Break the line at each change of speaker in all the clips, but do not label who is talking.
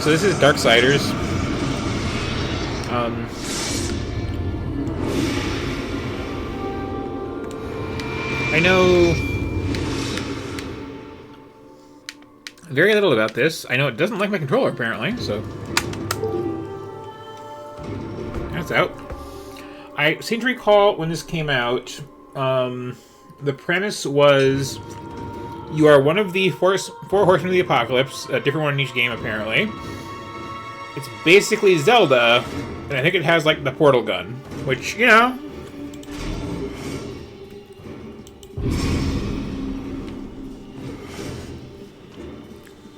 So this is Darksiders. I know very little about this. I know it doesn't like my controller, apparently, so that's out. I seem to recall when this came out, the premise was you are one of the four horsemen of the apocalypse, a different one in each game, apparently. It's basically Zelda, and I think it has, like, the portal gun, which, you know...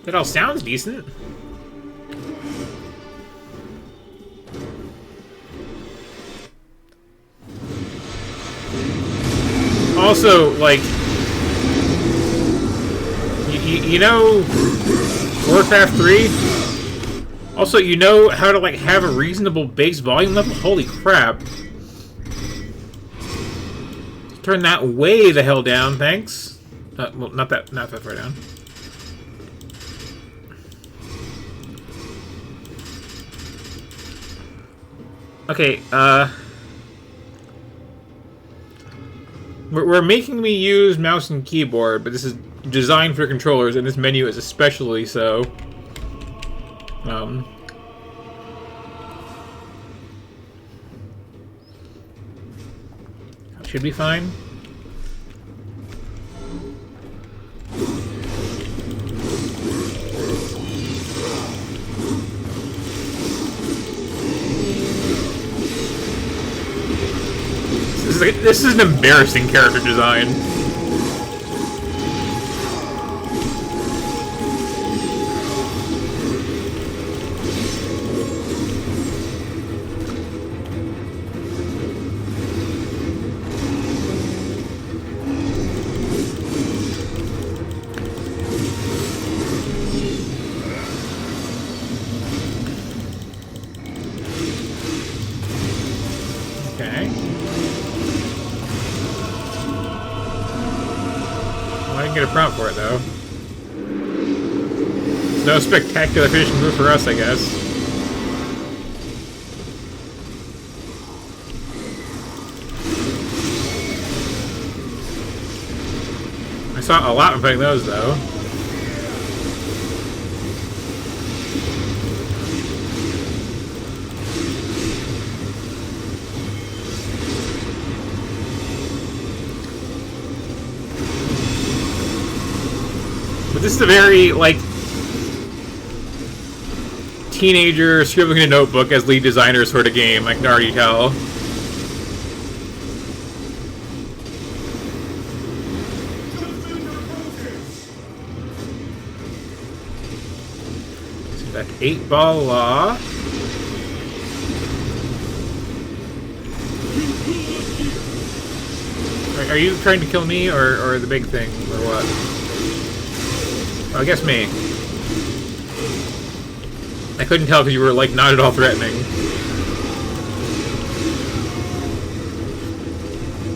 That all sounds decent. Also, like... You know... Warcraft 3? Also, you know how to, like, have a reasonable base volume level? Holy crap. Turn that way the hell down, thanks. Well, not that far down. Okay, We're making me use mouse and keyboard, but this is designed for controllers, and this menu is especially so. Should be fine. This is an embarrassing character design. Okay. Well, I didn't get a prompt for it, though. No spectacular finishing move for us, I guess. I saw a lot of playing those, though. But this is a very, like, teenager scribbling in a notebook as lead designer sort of game, I can already tell. See that 8-ball law. Are you trying to kill me or the big thing, or what? I guess me. I couldn't tell because you were, like, not at all threatening.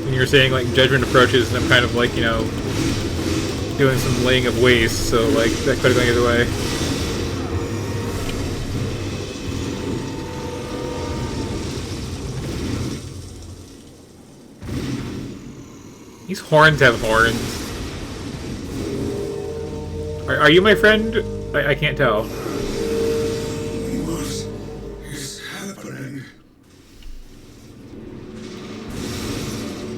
And you were saying, like, judgment approaches, and I'm kind of, like, you know, doing some laying of waste, so, like, that could have gone either way. These horns have horns. Are you my friend? I can't tell.
What is happening?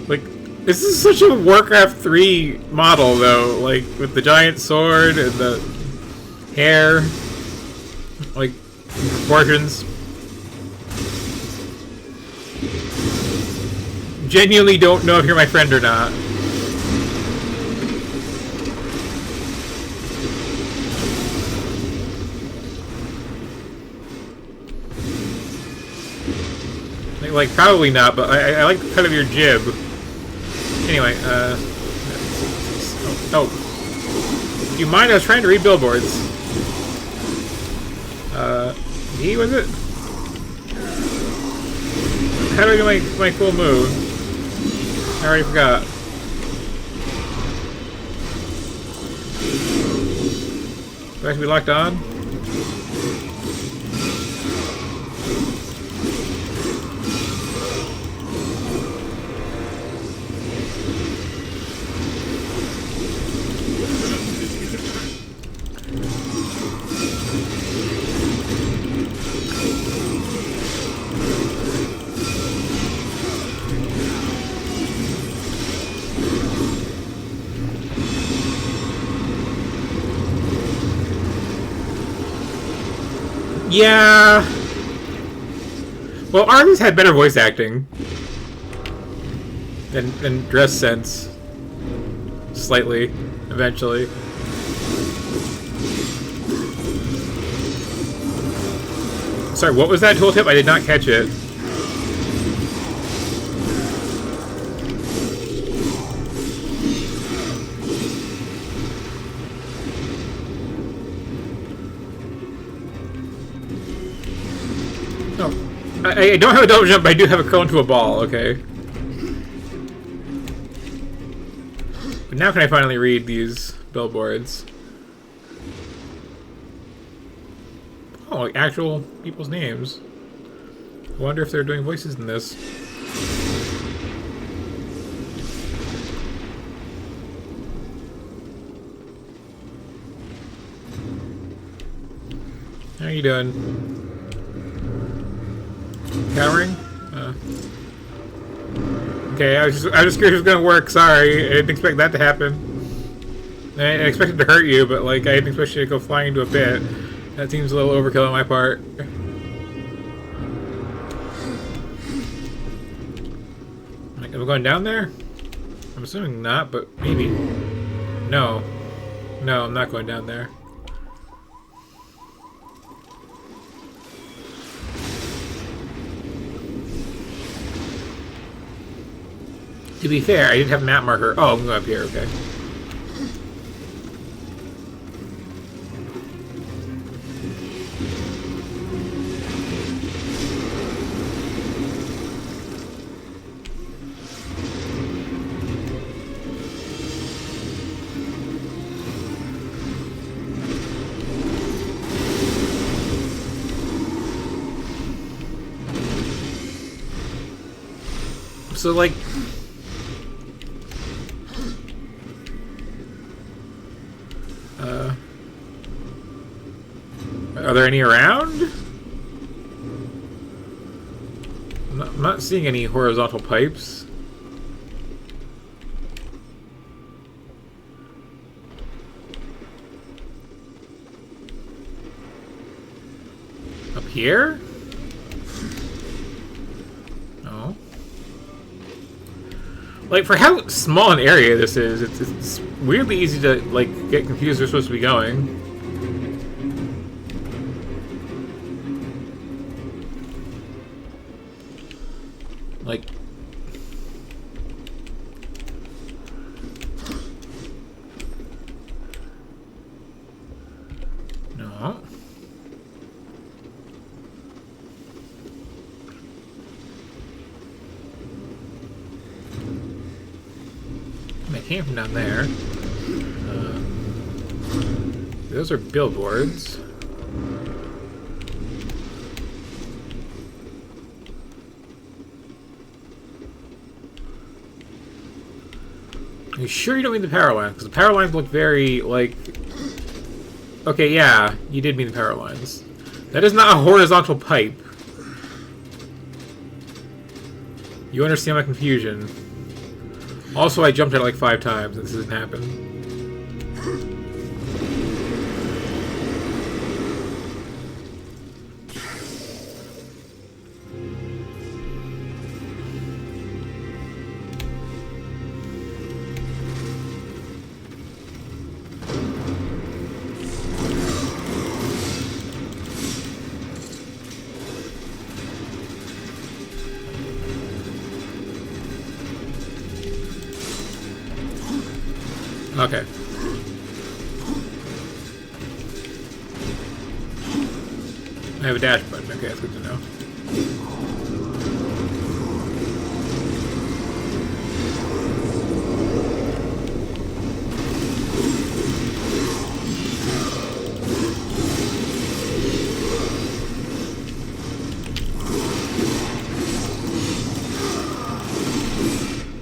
Like, this is such a Warcraft 3 model, though. Like, with the giant sword and the hair. Like, proportions. Genuinely don't know if you're my friend or not. Like, probably not, but I like the cut of your jib. Anyway, oh. Do you mind? I was trying to read billboards. E, was it? How do I do my cool move? I already forgot. Do I have to be locked on? Yeah. Well, Arby's had better voice acting and dress sense. Slightly, eventually. Sorry, what was that tooltip? I did not catch it. Oh, I don't have a double jump, but I do have a curl into a ball, okay. But now can I finally read these billboards? Oh, like actual people's names. I wonder if they're doing voices in this. How you doing? Cowering? Okay, I was just curious if it was gonna work. Sorry, I didn't expect that to happen. I expected to hurt you, but like I didn't expect you to go flying into a pit. That seems a little overkill on my part. Like, am I going down there? I'm assuming not, but maybe. No. No, I'm not going down there. To be fair, I didn't have a map marker. Oh, I'm going up here, okay. So, like... Are there any around? I'm not seeing any horizontal pipes. Up here? No. Like, for how small an area this is, it's weirdly easy to, like, get confused where we're supposed to be going. Like... No. I came from down there. Those are billboards. Are you sure you don't mean the power lines? Because the power lines look very, like... Okay, yeah, you did mean the power lines. That is not a horizontal pipe. You understand my confusion. Also, I jumped at it like 5 times and this didn't happen. Okay. I have a dash button. Okay, that's good to know.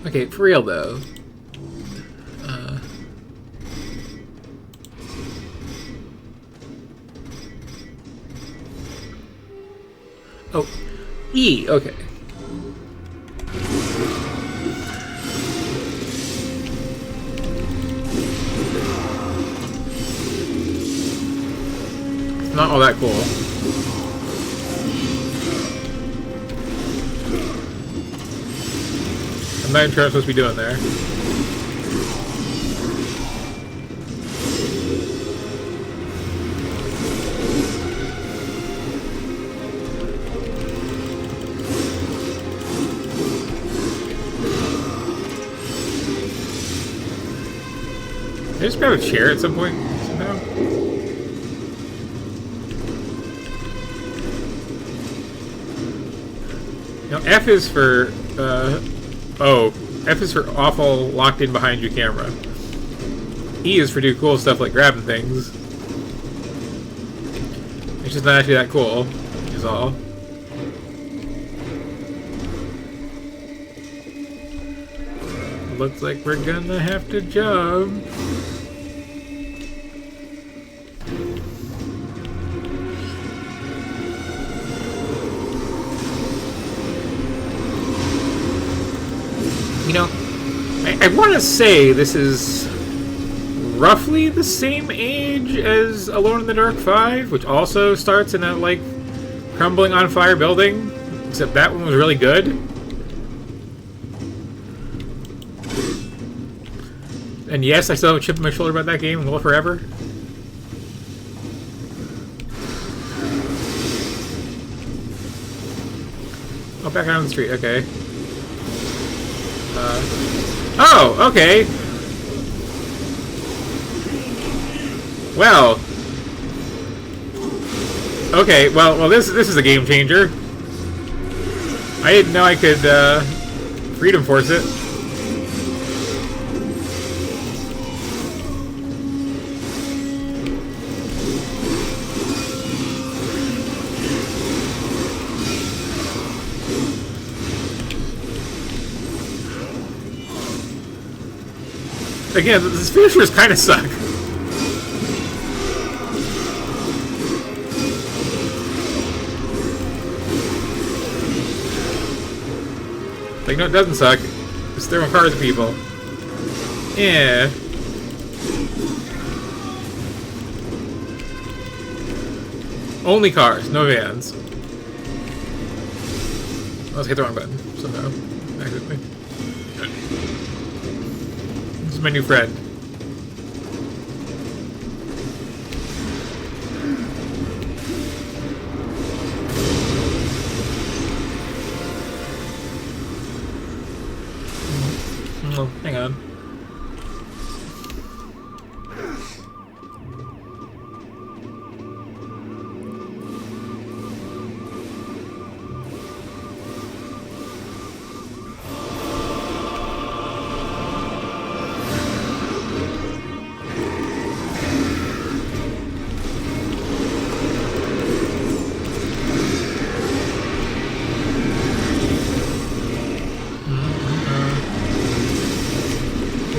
Okay, for real though. Oh, E, okay. It's not all that cool. I'm not even sure what I'm supposed to be doing there. Did I just grab a chair at some point somehow? No, F is for, F is for awful locked in behind you camera. E is for do cool stuff like grabbing things. It's just not actually that cool, is all. Looks like we're gonna have to jump. You know, I want to say this is roughly the same age as Alone in the Dark 5, which also starts in a, like, crumbling on fire building, except that one was really good. And yes, I still have a chip on my shoulder about that game and will forever. Oh, back out on the street, okay. Oh, okay. Well. Okay, well, this is a game changer. I didn't know I could freedom force it. Again, these finishers kind of suck. Like, no, it doesn't suck. Just throwing cars at people. Yeah. Only cars, no vans. I was hit the wrong button somehow. Accidentally. This is my new friend. Oh, hang on.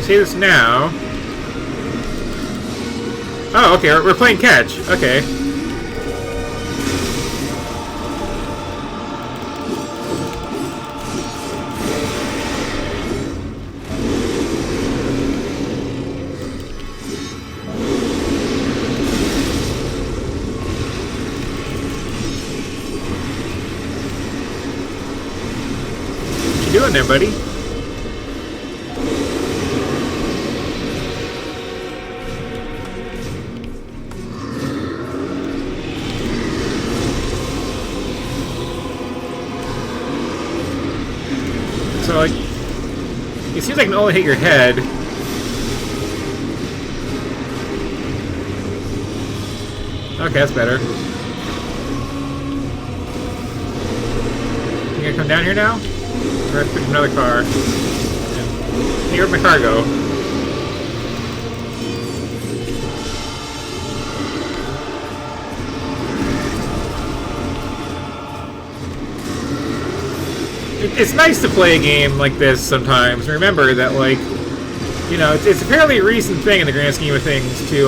See this now. Oh, okay, we're playing catch. Okay. What you doing there, buddy? So, like, it seems like I can only hit your head. Okay, that's better. You gonna come down here now? Or I have to put another car? Hey, where'd my car go? It's nice to play a game like this sometimes. Remember that, like, you know, it's a fairly recent thing in the grand scheme of things to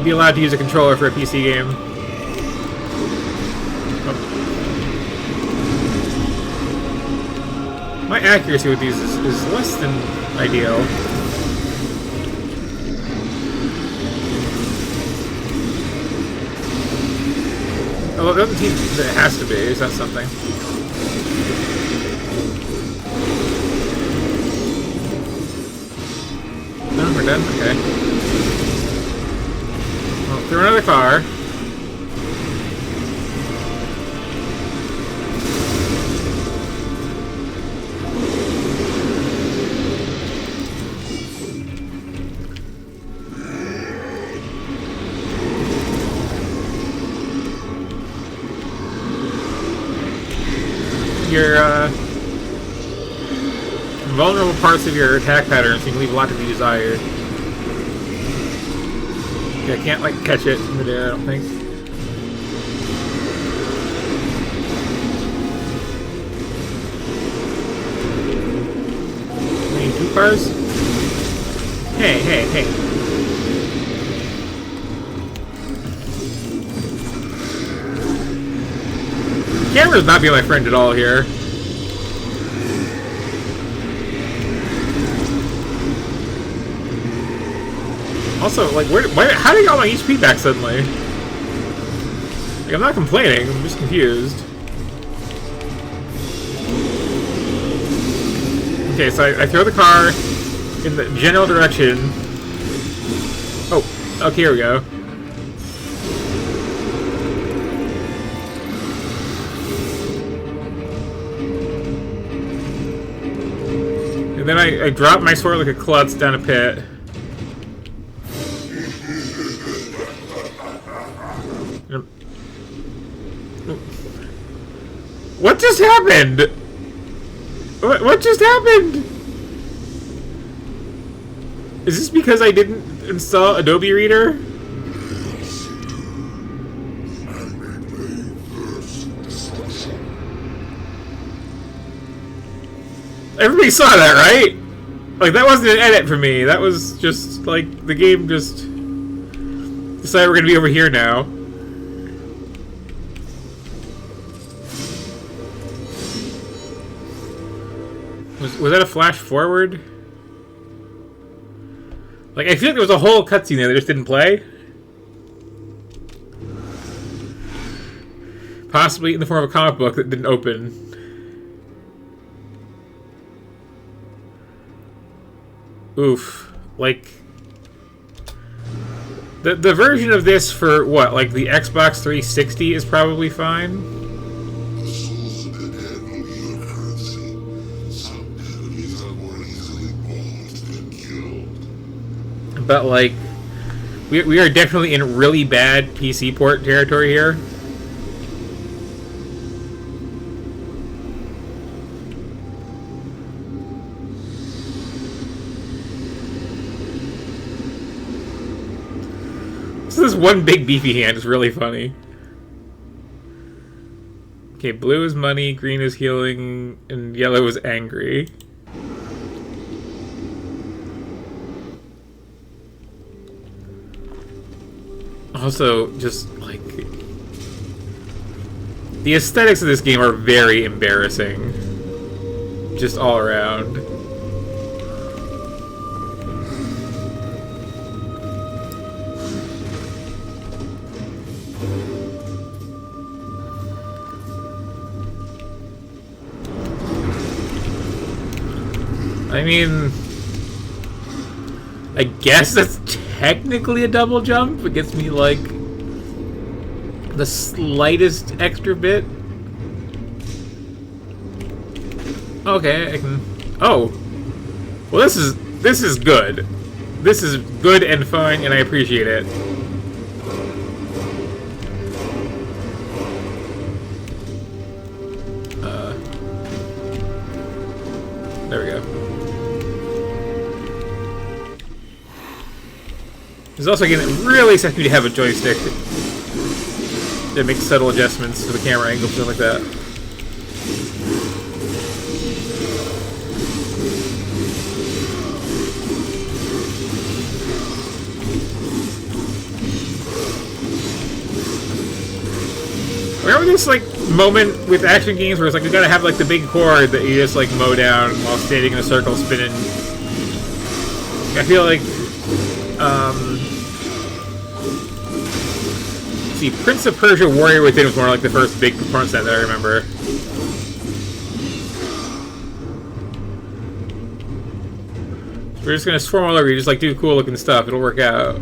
be allowed to use a controller for a PC game. Oh. My accuracy with these is less than ideal. Well, it doesn't seem that it has to be. Is that something? then. Okay. Well, through another car. Your vulnerable parts of your attack pattern seem to leave a lot to be desired. Okay, I can't like catch it in midair, I don't think. I mean, 2 cars? Hey. Camera's not being my friend at all here. Also, like, how did I get all my HP back suddenly? Like, I'm not complaining, I'm just confused. Okay, so I throw the car in the general direction. Oh, okay, here we go. And then I drop my sword like a klutz down a pit. What just happened? What just happened? Is this because I didn't install Adobe Reader? Everybody saw that, right? Like, that wasn't an edit for me. That was just, like, the game just decided we're gonna be over here now. Was that a flash forward? Like, I feel like there was a whole cutscene there that just didn't play. Possibly in the form of a comic book that didn't open. Oof. Like, the version of this for, what, like the Xbox 360 is probably fine? But, like, we are definitely in really bad PC port territory here. So this one big beefy hand is really funny. Okay, blue is money, green is healing, and yellow is angry. Also, just, like, the aesthetics of this game are very embarrassing. Just all around. I mean, I guess that's technically a double jump. It gets me, like, the slightest extra bit. Okay, I can... Oh! Well, this is good. This is good and fine, and I appreciate it. There we go. There's also a game that really expects me to have a joystick that makes subtle adjustments to the camera angle, something like that. Remember this, like, moment with action games where it's like you gotta have, like, the big chord that you just, like, mow down while standing in a circle spinning? I feel like, see, Prince of Persia Warrior Within was more like the first big performance that I remember. We're just gonna swarm all over you, just like do cool looking stuff. It'll work out.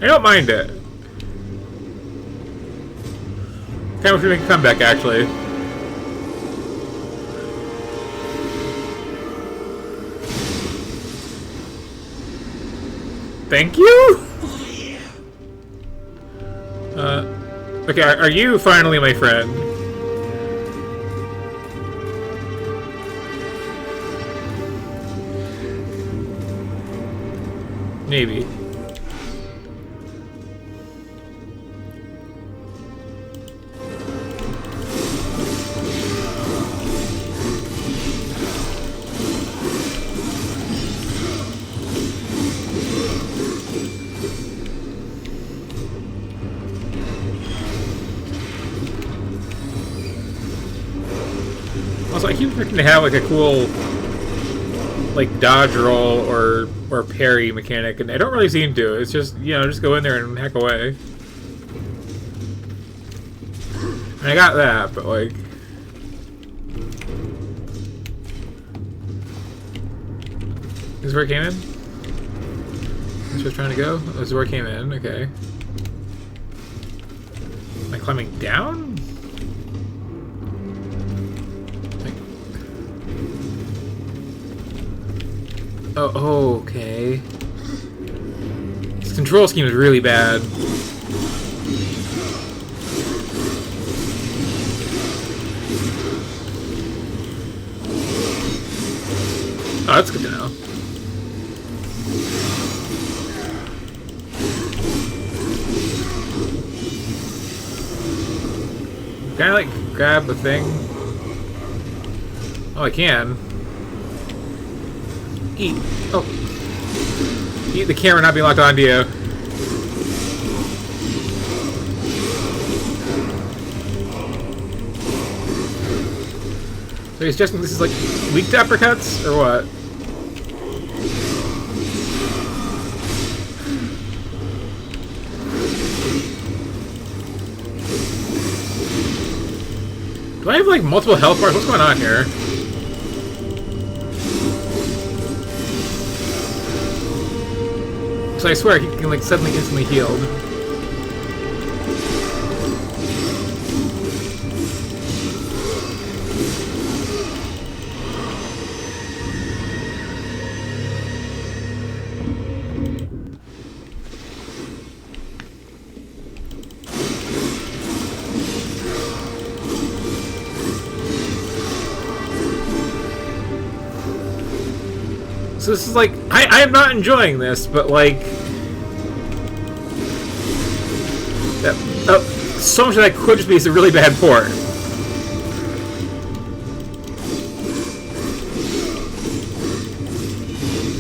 I don't mind it. Kind of wish we make a comeback, actually. Thank you? Okay, are you finally my friend? Maybe. Also, I keep expecting to have like a cool, like dodge roll or parry mechanic, and I don't really seem to. It's just, you know, just go in there and hack away. And I got that, but like, this is where it came in. This is where it's trying to go. This is where it came in. Okay. Am I climbing down? Oh, okay. This control scheme is really bad. Oh, that's good to know. Can I, like, grab the thing? Oh, I can. Eat. Oh. Eat the camera not being locked onto you. So he's just, this is like weak to uppercuts, or what? Do I have like multiple health bars? What's going on here? So I swear he can like suddenly instantly healed. So this is like, I am not enjoying this, but like, so much that could just be a really bad port.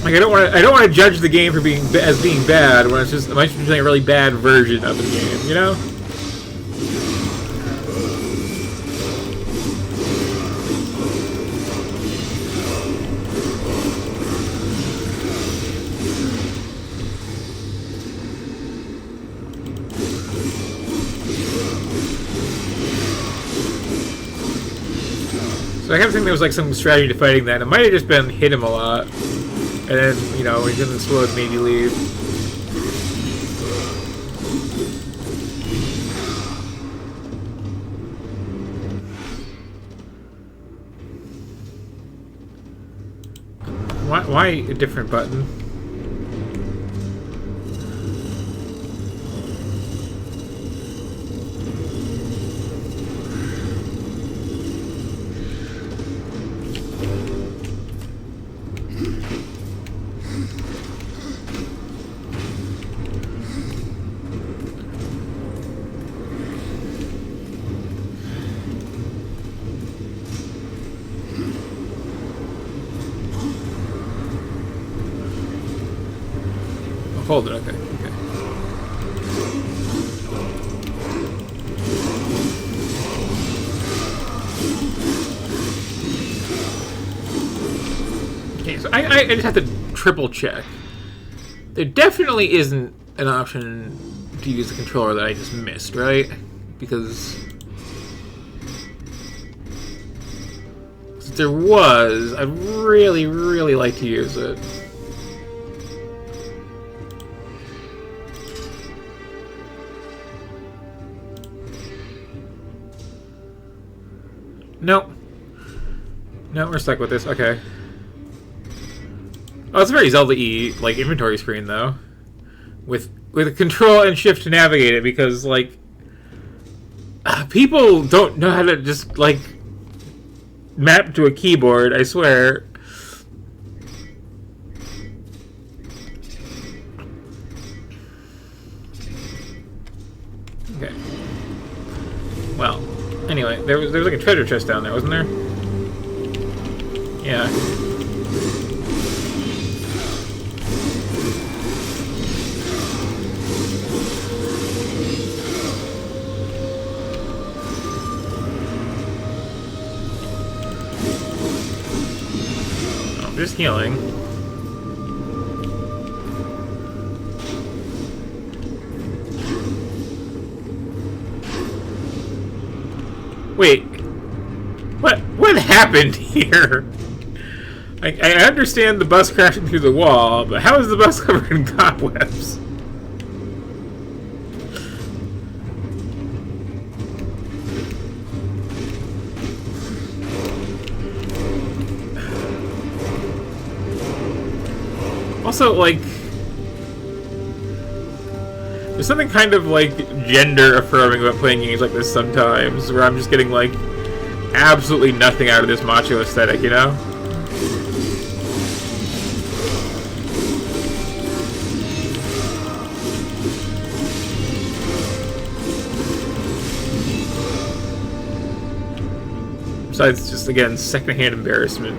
Like I don't want to judge the game for being bad when it's just I might be playing a really bad version of the game, you know? So I kind of think there was like some strategy to fighting that. It might have just been hit him a lot, and then, you know, he's in the slow maybe leave. Why a different button? Hold it, okay. Okay, so I just have to triple check. There definitely isn't an option to use the controller that I just missed, right? Because there was, I'd really, really like to use it. Nope. No, we're stuck with this. Okay. Oh, it's a very Zelda-y, like, inventory screen, though. With a control and shift to navigate it, because, like, people don't know how to just, like, map to a keyboard, I swear. Okay. Well, anyway, there was like a treasure chest down there, wasn't there? Yeah. Oh, just healing. Wait. What happened here? I understand the bus crashing through the wall, but how is the bus covered in cobwebs? Also, like, there's something kind of, like, gender affirming about playing games like this sometimes, where I'm just getting, like, absolutely nothing out of this macho aesthetic, you know? Besides, just, again, secondhand embarrassment.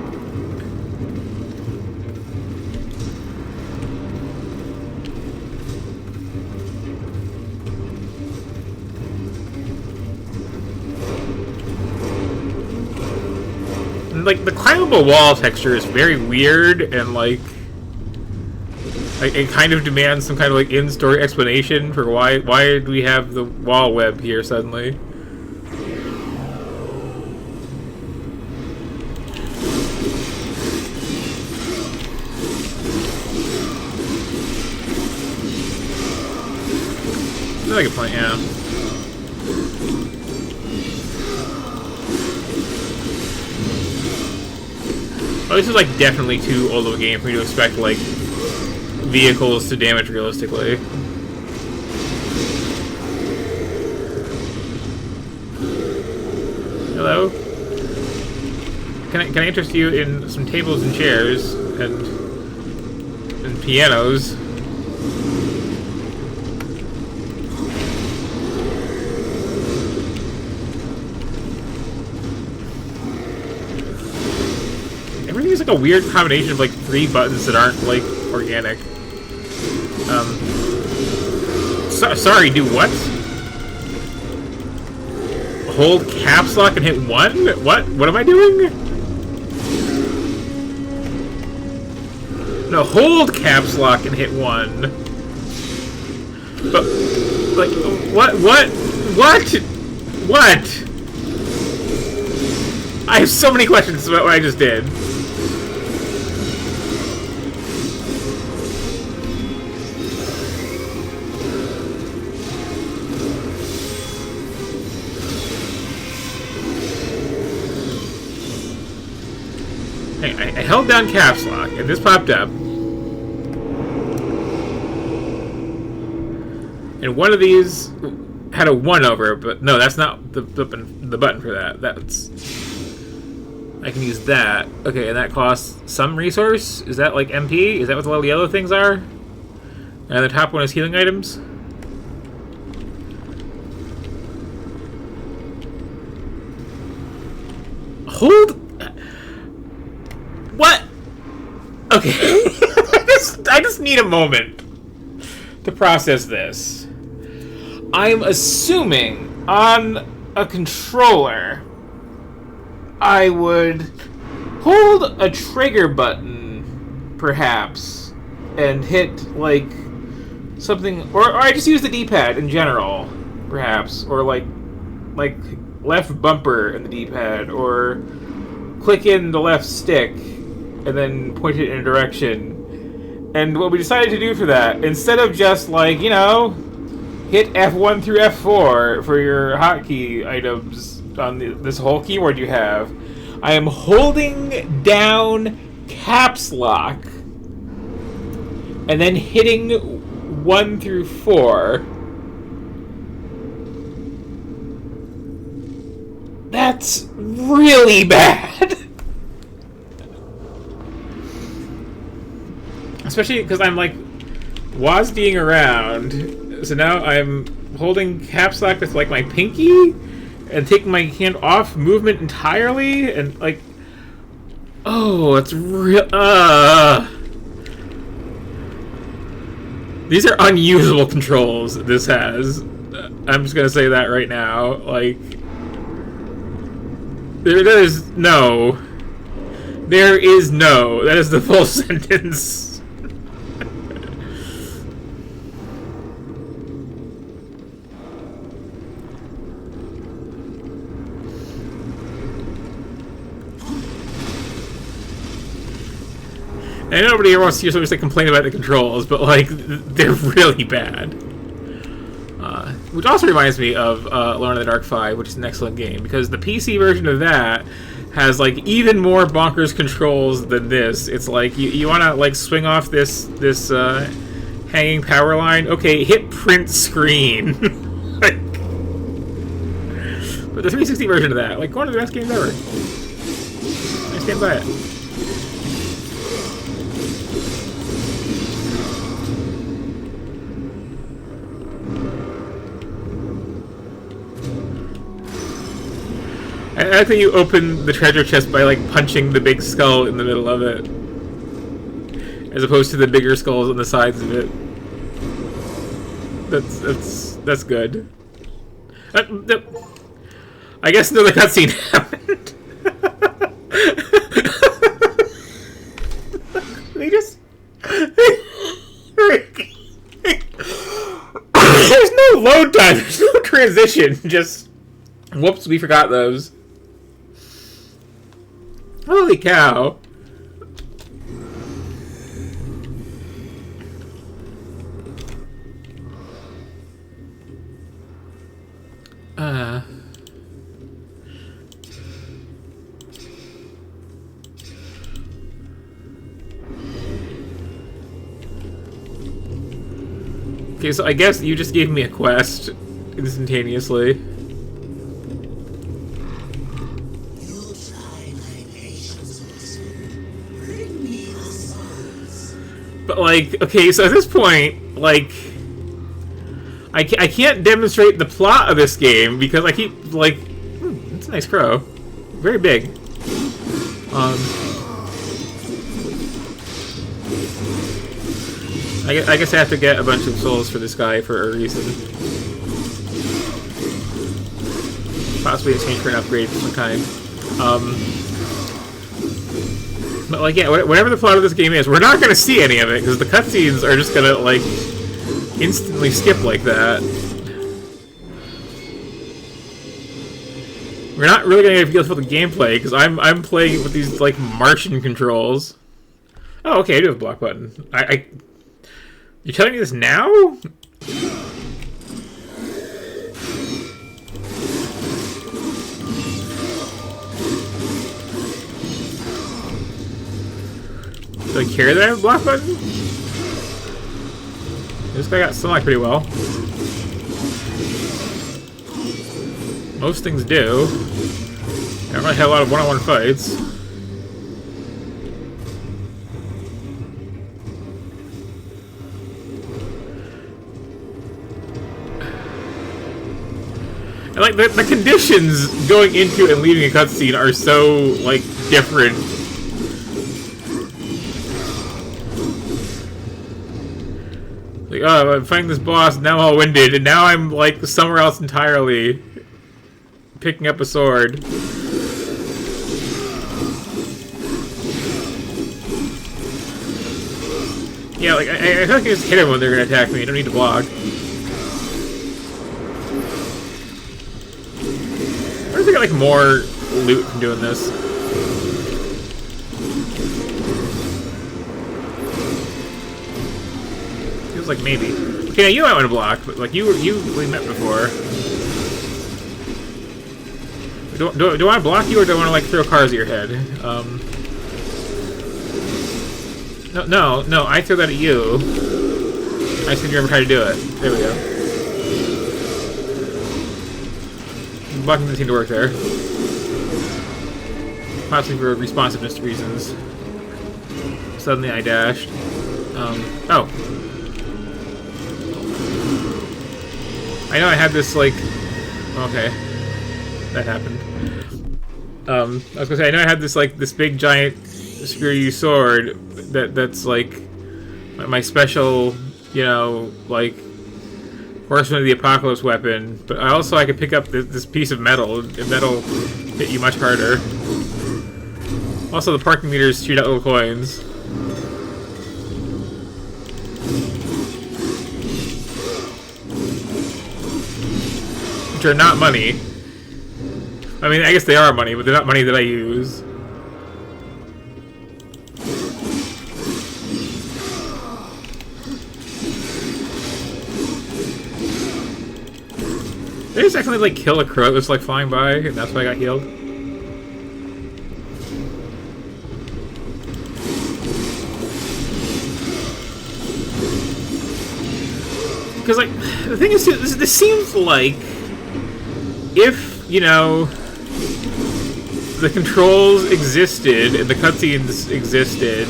And, like, the climbable wall texture is very weird, and, like, it kind of demands some kind of, like, in-story explanation for why do we have the wall web here suddenly. Like a point, yeah. Oh, this is like definitely too old of a game for me to expect like vehicles to damage realistically. Hello? Can I interest you in some tables and chairs and pianos? Everything is like a weird combination of like 3 buttons that aren't like organic. Sorry, do what? Hold caps lock and hit 1? What am I doing? No, hold caps lock and hit 1. But, like, what? I have so many questions about what I just did. I held down caps lock, and this popped up. And one of these had a 1 over, but no, that's not the button for that. That's... I can use that. Okay, and that costs some resource? Is that like MP? Is that what the little yellow things are? And the top one is healing items? Hold... What? Okay. I just need a moment to process this. I'm assuming on a controller I would hold a trigger button, perhaps, and hit, like, something... Or I just use the D-pad in general, perhaps. Or, like left bumper in the D-pad, or click in the left stick and then point it in a direction. And what we decided to do for that, instead of just like, you know, hit F1 through F4 for your hotkey items on this whole keyboard you have, I am holding down caps lock and then hitting 1 through 4. That's really bad. Especially because I'm like WASDing around. So now I'm holding caps lock with like my pinky and taking my hand off movement entirely, and like, oh, it's real. These are unusable controls this has. I'm just gonna say that right now. Like, there is no. There is no. That is the full sentence. I know nobody here wants to hear somebody complain about the controls, but like, they're really bad. Which also reminds me of Alone in the Dark 5, which is an excellent game, because the PC version of that has like even more bonkers controls than this. It's like you want to like swing off this hanging power line. Okay, hit print screen. Like, but the 360 version of that, like, one of the best games ever. I stand by it. I think you open the treasure chest by like punching the big skull in the middle of it, as opposed to the bigger skulls on the sides of it. That's good. I guess another cutscene happened. They just there's no load time. There's no transition. Just whoops, we forgot those. Holy cow. Okay, so I guess you just gave me a quest instantaneously. But like, okay, so at this point, like, I can't demonstrate the plot of this game because I keep like, it's a nice crow, very big. I guess I have to get a bunch of souls for this guy for a reason. Possibly exchange for an upgrade of some kind. But like, yeah, whatever the plot of this game is, we're not gonna see any of it because the cutscenes are just gonna like instantly skip like that. We're not really gonna get a feel for the gameplay because I'm playing with these like Martian controls. Oh, okay, I do have a block button. You're telling me this now? Do I care that I have a block button? This guy got stung pretty well. Most things do. I don't really have a lot of one-on-one fights. And like the conditions going into and leaving a cutscene are so like different. Like, oh, I'm fighting this boss, now I'm all winded, and now I'm, like, somewhere else entirely. Picking up a sword. Yeah, like, I feel like I just hit them when they're gonna attack me, I don't need to block. I wonder if I get, like, more loot from doing this. Feels like maybe. Okay, now you might want to block, but like we met before. Do I want to block you, or do I want to like throw cars at your head? No, I throw that at you. I just need to remember how to do it. There we go. Blocking doesn't seem to work there. Possibly for responsiveness reasons. Suddenly I dashed. Oh. I know I had this, like... Okay. That happened. I was gonna say, I know I had this, like, this big, giant, screw-you sword that's, like, my special, you know, like, Horseman of the Apocalypse weapon, but I could pick up this piece of metal, and that'll hit you much harder. Also, the parking meters shoot out little coins. Which are not money. I mean, I guess they are money, but they're not money that I use. Did I just accidentally, like, kill a crow that was, like, flying by, and that's why I got healed? Because, like, the thing is, too, this seems like if, you know, the controls existed and the cutscenes existed,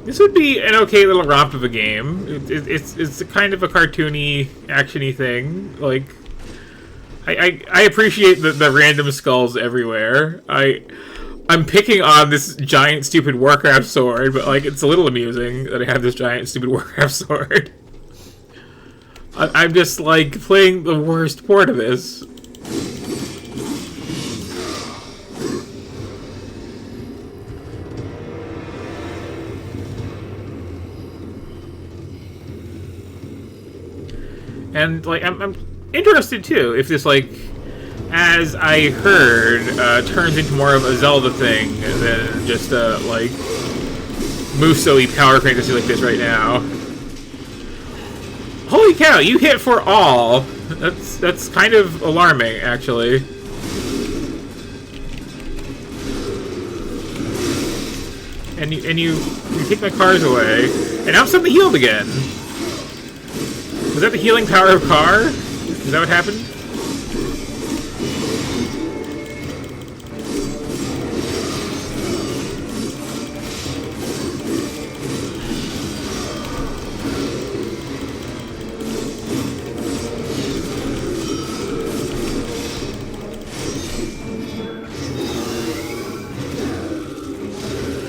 this would be an okay little romp of a game. It's a kind of a cartoony, action-y thing. Like, I appreciate the random skulls everywhere. I'm picking on this giant, stupid Warcraft sword, but, like, it's a little amusing that I have this giant, stupid Warcraft sword. I'm just, like, playing the worst port of this. And, like, I'm interested, too, if this, like, as I heard, turns into more of a Zelda thing than just a, like, Muso-y power fantasy like this right now. Holy cow, you hit for all! That's kind of alarming, actually. And you take my cars away, and now I'm suddenly healed again. Was that the healing power of car? Is that what happened?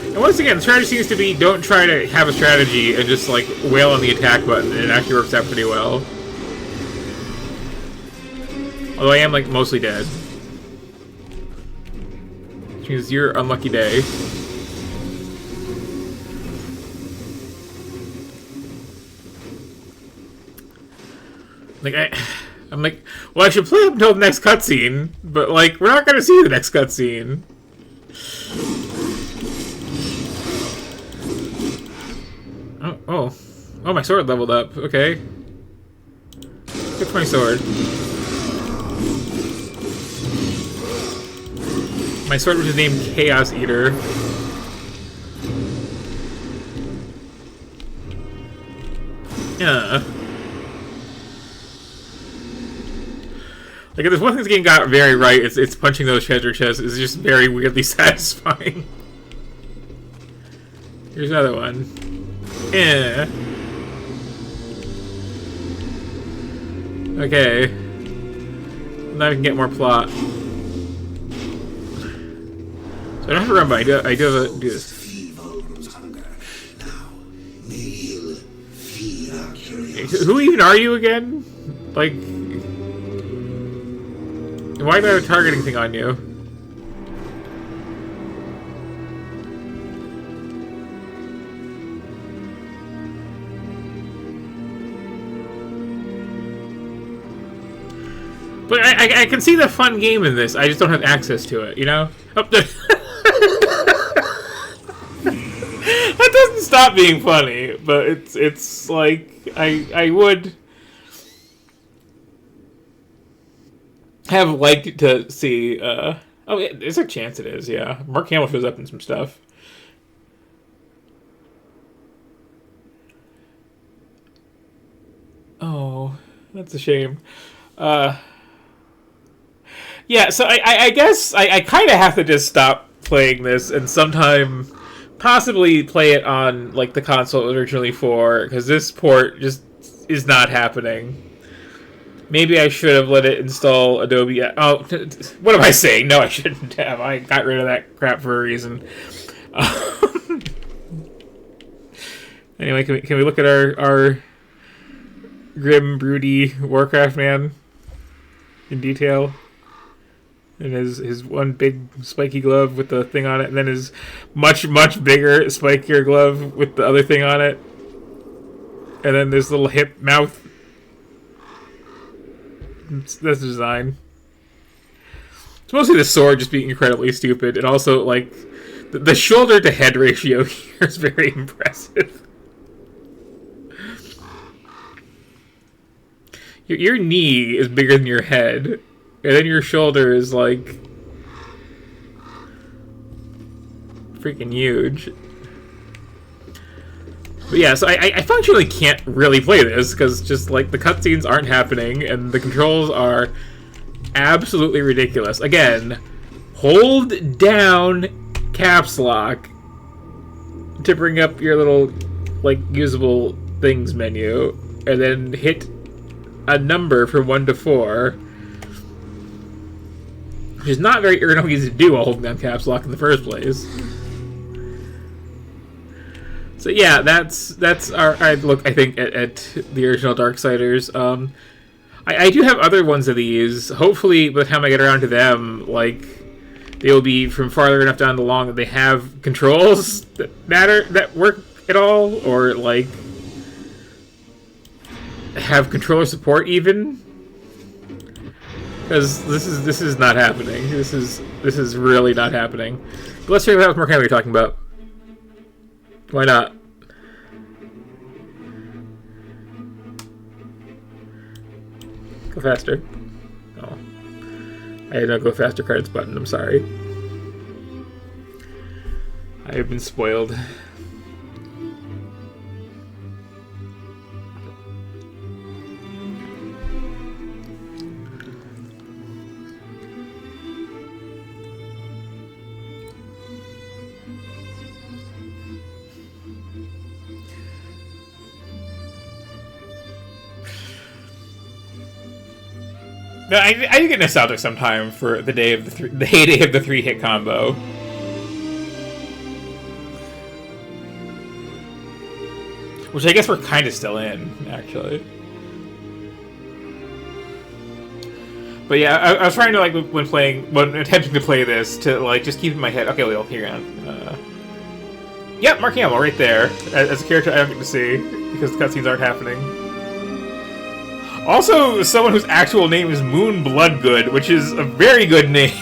And once again, the strategy seems to be don't try to have a strategy and just, like, wail on the attack button, and it actually works out pretty well. Although I am, like, mostly dead. Which means your unlucky day. Like, I'm like, well, I should play up until the next cutscene, but, like, we're not gonna see the next cutscene. Oh, my sword leveled up. Okay. Good for my sword. My sword was named Chaos Eater. Yeah. Like, if there's one thing this game got very right, it's punching those treasure chests. It's just very weirdly satisfying. Here's another one. Yeah. Okay. Now I can get more plot. So I don't have to run, but I do have to do this. Who even are you again? Like, why do I have a targeting thing on you? But I can see the fun game in this. I just don't have access to it, you know? Oh, that doesn't stop being funny, but it's like I would have liked to see oh yeah, there's a chance it is, yeah. Mark Hamill shows up in some stuff. Oh, that's a shame. Yeah, so I guess I kind of have to just stop playing this and sometime possibly play it on like the console originally for, because this port just is not happening. Maybe I should have let it install Adobe. Oh, what am I saying? No, I shouldn't have. I got rid of that crap for a reason. Anyway, can we look at our grim, broody Warcraft man in detail? And his one big spiky glove with the thing on it, and then his much, much bigger, spikier glove with the other thing on it. And then this little hip mouth. That's the design. It's mostly the sword just being incredibly stupid, and also, like, the shoulder to head ratio here is very impressive. Your knee is bigger than your head. And then your shoulder is, like, freaking huge. But yeah, so I functionally can't really play this, because just, like, the cutscenes aren't happening, and the controls are absolutely ridiculous. Again, hold down caps lock to bring up your little, like, usable things menu, and then hit a number from 1 to 4. Which is not very easy to do while holding down caps lock in the first place. So yeah, that's our look, I think, at the original Darksiders. I do have other ones of these. Hopefully, by the time I get around to them, like, they will be from farther enough down the long that they have controls that work at all, or like have controller support even. Because this is not happening. This is really not happening. But let's hear what Mark Henry talking about. Why not? Go faster. Oh, I had no go faster cards button. I'm sorry. I have been spoiled. No, I do get nostalgic sometime for the heyday of the 3-hit combo. Which I guess we're kind of still in, actually. But yeah, I was trying to, like, when attempting to play this, to, like, just keep in my head, okay, well, here on. Yep, Mark Hamill right there, as a character I don't get to see, because the cutscenes aren't happening. Also, someone whose actual name is Moon Bloodgood, which is a very good name.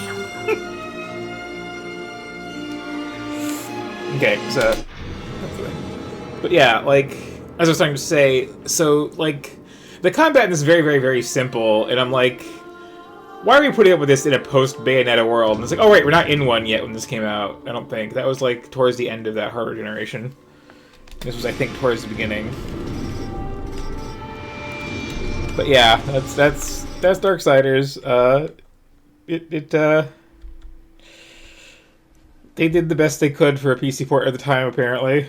Okay, so... But yeah, like, as I was starting to say, so, like, the combat in this is very, very, very simple, and I'm like, why are we putting up with this in a post-Bayonetta world? And it's like, oh, wait, we're not in one yet when this came out, I don't think. That was, like, towards the end of that hardware generation. This was, I think, towards the beginning. But yeah, that's Darksiders. They did the best they could for a PC port at the time, apparently.